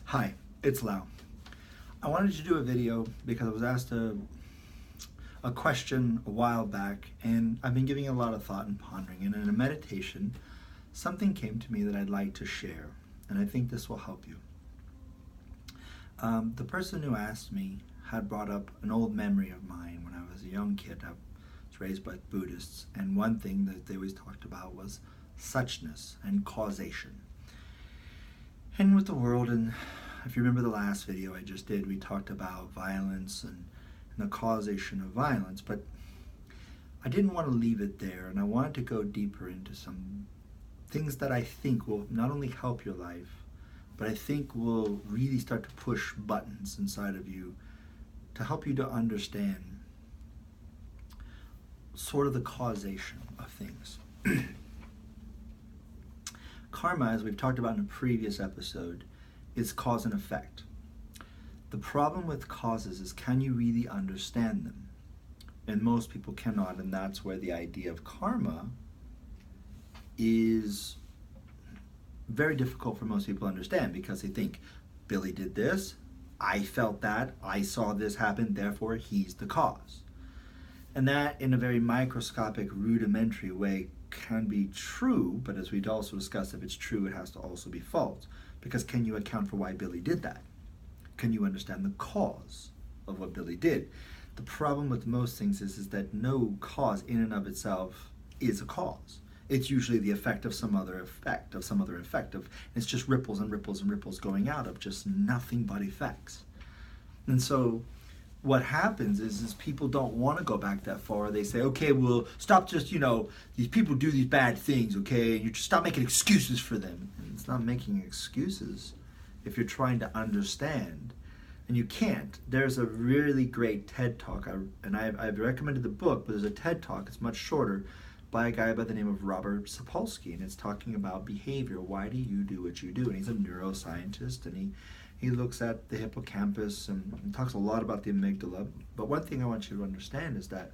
Hi, it's Lau. I wanted to do a video because I was asked a question a while back, and I've been giving it a lot of thought and pondering. And in a meditation, something came to me that I'd like to share, and I think this will help you. The person who asked me had brought up an old memory of mine when I was a young kid. I was raised by Buddhists, and one thing that they always talked about was suchness and causation. And with the world, and if you remember the last video I just did, we talked about violence and the causation of violence, but I didn't want to leave it there, and I wanted to go deeper into some things that I think will not only help your life, but I think will really start to push buttons inside of you to help you to understand sort of the causation of things. Karma, as we've talked about in a previous episode, is cause and effect. The problem with causes is, can you really understand them? And most people cannot, and that's where the idea of karma is very difficult for most people to understand, because they think, Billy did this, I felt that, I saw this happen, therefore he's the cause. And that, in a very microscopic, rudimentary way, can be true, but as we'd also discussed, if it's true, it has to also be false. Because can you account for why Billy did that? Can you understand the cause of what Billy did? The problem with most things is that no cause in and of itself is a cause. It's usually the effect of some other effect, it's just ripples and ripples and ripples going out of just nothing but effects. And so what happens is people don't want to go back that far. They say, okay, well, stop just, these people do these bad things, okay? You just stop making excuses for them. And it's not making excuses if you're trying to understand. And you can't. There's a really great TED Talk, and I've recommended the book, but there's a TED Talk, it's much shorter, by a guy by the name of Robert Sapolsky, and it's talking about behavior. Why do you do what you do? And he's a neuroscientist, and he looks at the hippocampus and talks a lot about the amygdala. But one thing I want you to understand is that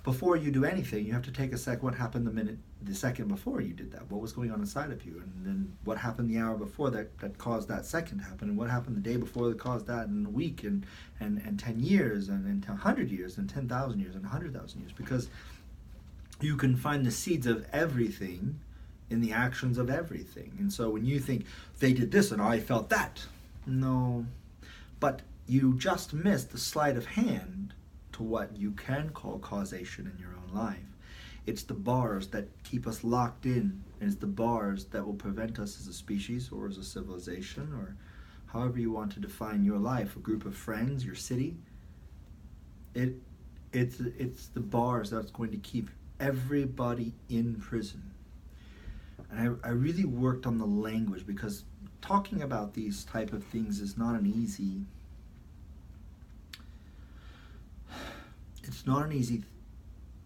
before you do anything, you have to take a second. What happened the second before you did that? What was going on inside of you? And then what happened the hour before that caused that second to happen? And what happened the day before that caused that, in a week, and 10 years, and 100 years, and 10,000 years, and 100,000 years? Because you can find the seeds of everything in the actions of everything. And so when you think, they did this and I felt that, no, but you just missed the sleight of hand to what you can call causation in your own life. It's the bars that keep us locked in, and it's the bars that will prevent us as a species or as a civilization, or however you want to define your life, a group of friends, your city. It's the bars that's going to keep everybody in prison. And I really worked on the language, because talking about these type of things is not an easy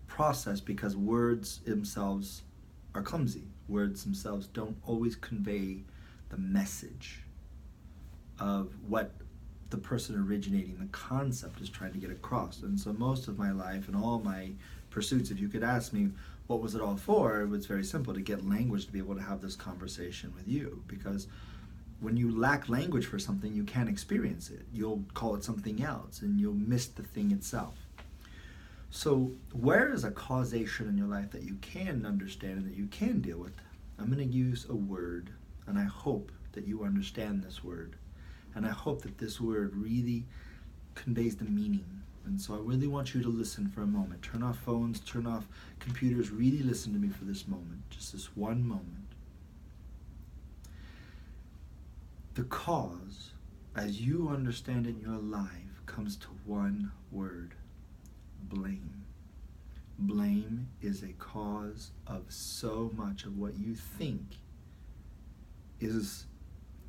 process, because words themselves are clumsy. Words themselves don't always convey the message of what the person originating the concept is trying to get across. And so most of my life and all my pursuits, if you could ask me what was it all for, it was very simple: to get language to be able to have this conversation with you. Because when you lack language for something, you can't experience it. You'll call it something else, and you'll miss the thing itself. So where is a causation in your life that you can understand and that you can deal with? I'm going to use a word, and I hope that you understand this word. And I hope that this word really conveys the meaning. And so I really want you to listen for a moment. Turn off phones, turn off computers. Really listen to me for this moment, just this one moment. The cause, as you understand it in your life, comes to one word: blame. Blame is a cause of so much of what you think is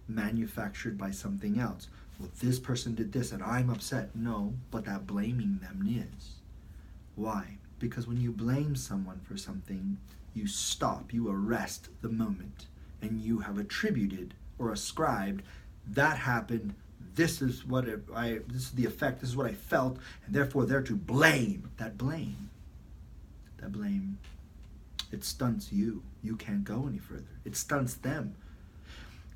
manufactured by something else. Well, this person did this and I'm upset. No, but that blaming them is. Why? Because when you blame someone for something, you stop, you arrest the moment, and you have attributed or ascribed, that happened, this is this is the effect, this is what I felt, and therefore they're to blame. That blame, it stunts you. You can't go any further. It stunts them.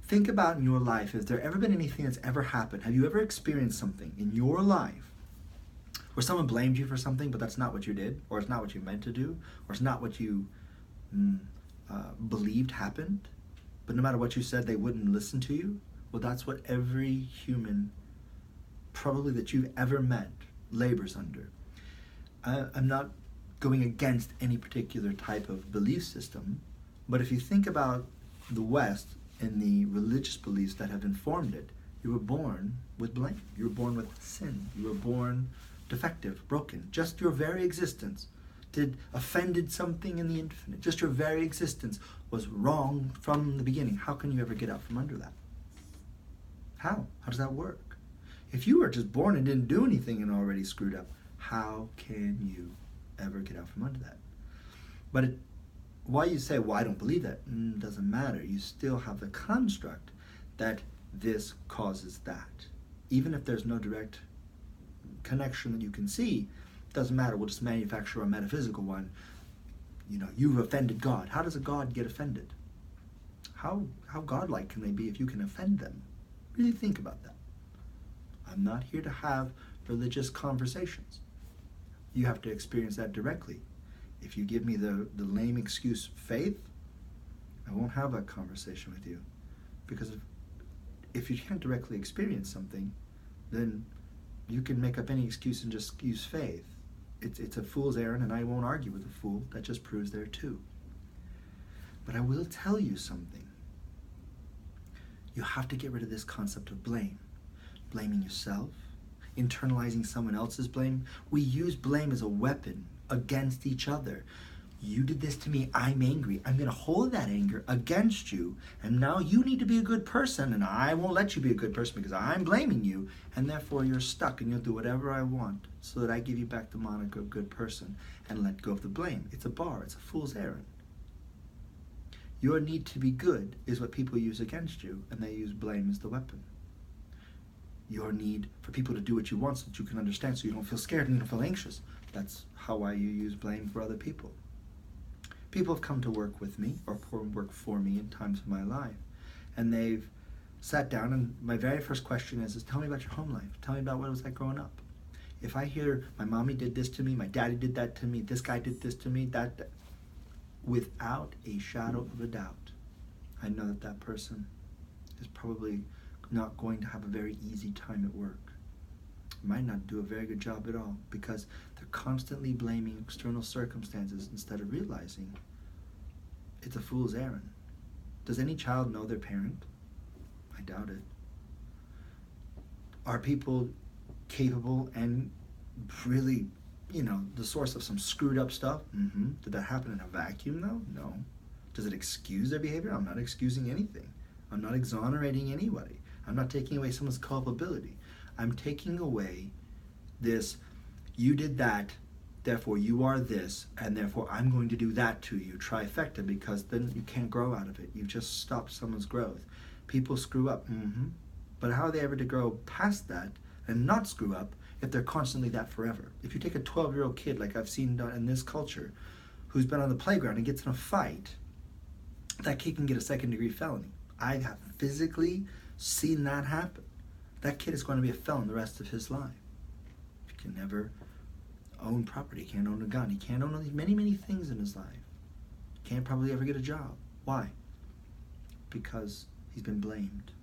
Think about in your life, has there ever been anything that's ever happened? Have you ever experienced something in your life where someone blamed you for something, but that's not what you did, or it's not what you meant to do, or it's not what you believed happened, but no matter what you said, they wouldn't listen to you? Well, that's what every human, probably that you've ever met, labors under. I'm not going against any particular type of belief system, but if you think about the West and the religious beliefs that have informed it, you were born with blame. You were born with sin. You were born defective, broken. Just your very existence did offended something in the infinite. Just your very existence was wrong from the beginning. How can you ever get out from under that? How? How does that work? If you were just born and didn't do anything and already screwed up, how can you ever get out from under that? But why you say, well, I don't believe that, doesn't matter. You still have the construct that this causes that. Even if there's no direct connection that you can see, doesn't matter. We'll just manufacture a metaphysical one. You've offended God. How does a God get offended? How godlike can they be if you can offend them? Really think about that. I'm not here to have religious conversations. You have to experience that directly. If you give me the lame excuse faith, I won't have that conversation with you. Because if you can't directly experience something, then you can make up any excuse and just use faith. It's a fool's errand, and I won't argue with a fool. That just proves there too. But I will tell you something. You have to get rid of this concept of blame. Blaming yourself, internalizing someone else's blame. We use blame as a weapon against each other. You did this to me, I'm angry. I'm going to hold that anger against you, and now you need to be a good person, and I won't let you be a good person because I'm blaming you, and therefore you're stuck, and you'll do whatever I want so that I give you back the moniker of good person and let go of the blame. It's a bar. It's a fool's errand. Your need to be good is what people use against you, and they use blame as the weapon. Your need for people to do what you want so that you can understand, so you don't feel scared and you don't feel anxious. That's how you use blame for other people. People have come to work with me or work for me in times of my life, and they've sat down, and my very first question is tell me about your home life. Tell me about what it was like growing up. If I hear my mommy did this to me, my daddy did that to me, this guy did this to me, that without a shadow of a doubt, I know that person is probably not going to have a very easy time at work. Might not do a very good job at all because they're constantly blaming external circumstances instead of realizing it's a fool's errand. Does any child know their parent? I doubt it. Are people capable and really, the source of some screwed up stuff? Did that happen in a vacuum though? No. Does it excuse their behavior? I'm not excusing anything. I'm not exonerating anybody. I'm not taking away someone's culpability. I'm taking away this, you did that, therefore you are this, and therefore I'm going to do that to you, trifecta, because then you can't grow out of it. You've just stopped someone's growth. People screw up, but how are they ever to grow past that and not screw up if they're constantly that forever? If you take a 12-year-old kid, like I've seen done in this culture, who's been on the playground and gets in a fight, that kid can get a second-degree felony. I have physically seen that happen. That kid is going to be a felon the rest of his life. He can never own property. He can't own a gun. He can't own many, many things in his life. He can't probably ever get a job. Why? Because he's been blamed.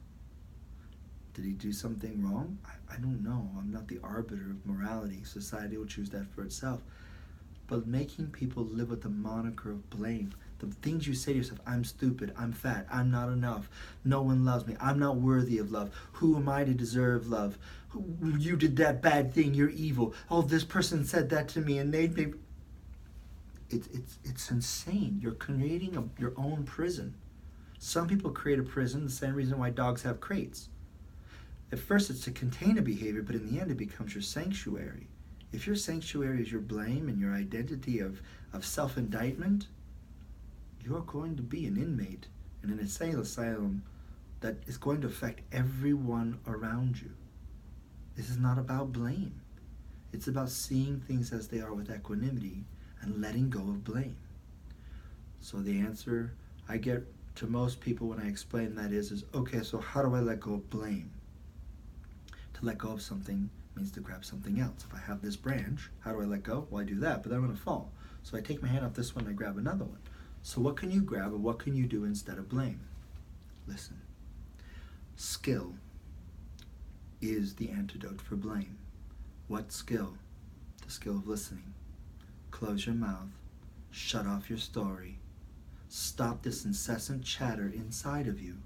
Did he do something wrong? I don't know. I'm not the arbiter of morality. Society will choose that for itself. But making people live with the moniker of blame, the things you say to yourself, I'm stupid, I'm fat, I'm not enough, no one loves me, I'm not worthy of love, who am I to deserve love, you did that bad thing, you're evil, oh, this person said that to me, and it's insane. You're creating your own prison. Some people create a prison the same reason why dogs have crates. At first it's to contain a behavior, but in the end it becomes your sanctuary. If your sanctuary is your blame and your identity of self-indictment, you're going to be an inmate in an insane asylum that is going to affect everyone around you. This is not about blame. It's about seeing things as they are with equanimity and letting go of blame. So the answer I get to most people when I explain that is okay, so how do I let go of blame? To let go of something means to grab something else. If I have this branch, how do I let go? Well, I do that, but then I'm going to fall. So I take my hand off this one and I grab another one. So what can you grab or what can you do instead of blame? Listen. Skill is the antidote for blame. What skill? The skill of listening. Close your mouth. Shut off your story. Stop this incessant chatter inside of you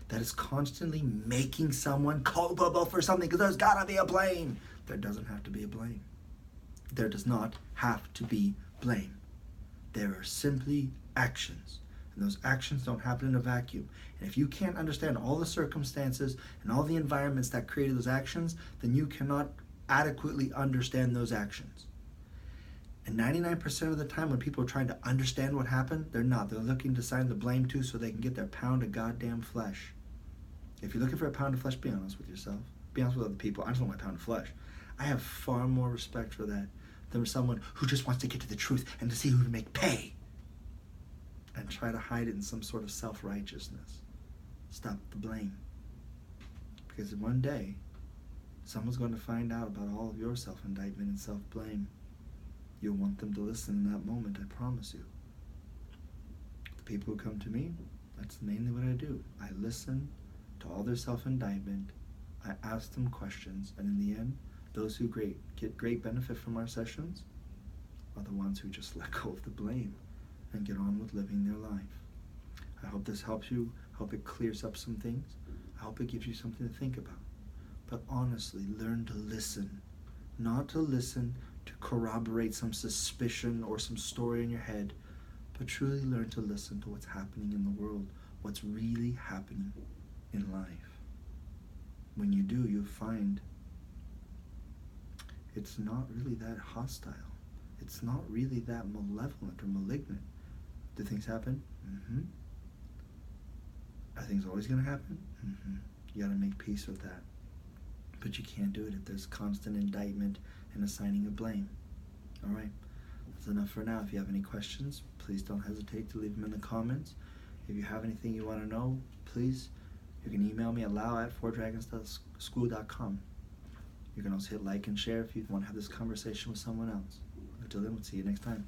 that is constantly making someone culpable for something, because there's gotta be a blame. There doesn't have to be a blame. There does not have to be blame. There are simply actions, and those actions don't happen in a vacuum. And if you can't understand all the circumstances and all the environments that created those actions, then you cannot adequately understand those actions. And 99% of the time when people are trying to understand what happened, they're not. They're looking to assign the blame to so they can get their pound of goddamn flesh. If you're looking for a pound of flesh, be honest with yourself. Be honest with other people. I just want my pound of flesh. I have far more respect for that than someone who just wants to get to the truth and to see who to make pay and try to hide it in some sort of self-righteousness. Stop the blame. Because one day, someone's going to find out about all of your self-indictment and self-blame. You'll want them to listen in that moment, I promise you. The people who come to me, that's mainly what I do. I listen to all their self-indictment. I ask them questions, and in the end, those who get great benefit from our sessions are the ones who just let go of the blame and get on with living their life. I hope this helps you. I hope it clears up some things. I hope it gives you something to think about. But honestly, learn to listen. Not to listen to corroborate some suspicion or some story in your head, but truly learn to listen to what's happening in the world, what's really happening in life. When you do, you'll find it's not really that hostile. It's not really that malevolent or malignant. Do things happen? Mm-hmm. Are things always going to happen? Mm-hmm. You got to make peace with that. But you can't do it if there's constant indictment and assigning of blame. All right, that's enough for now. If you have any questions, please don't hesitate to leave them in the comments. If you have anything you want to know, please, you can email me at lau@fourdragons.school.com. You can also hit like and share if you want to have this conversation with someone else. Until then, we'll see you next time.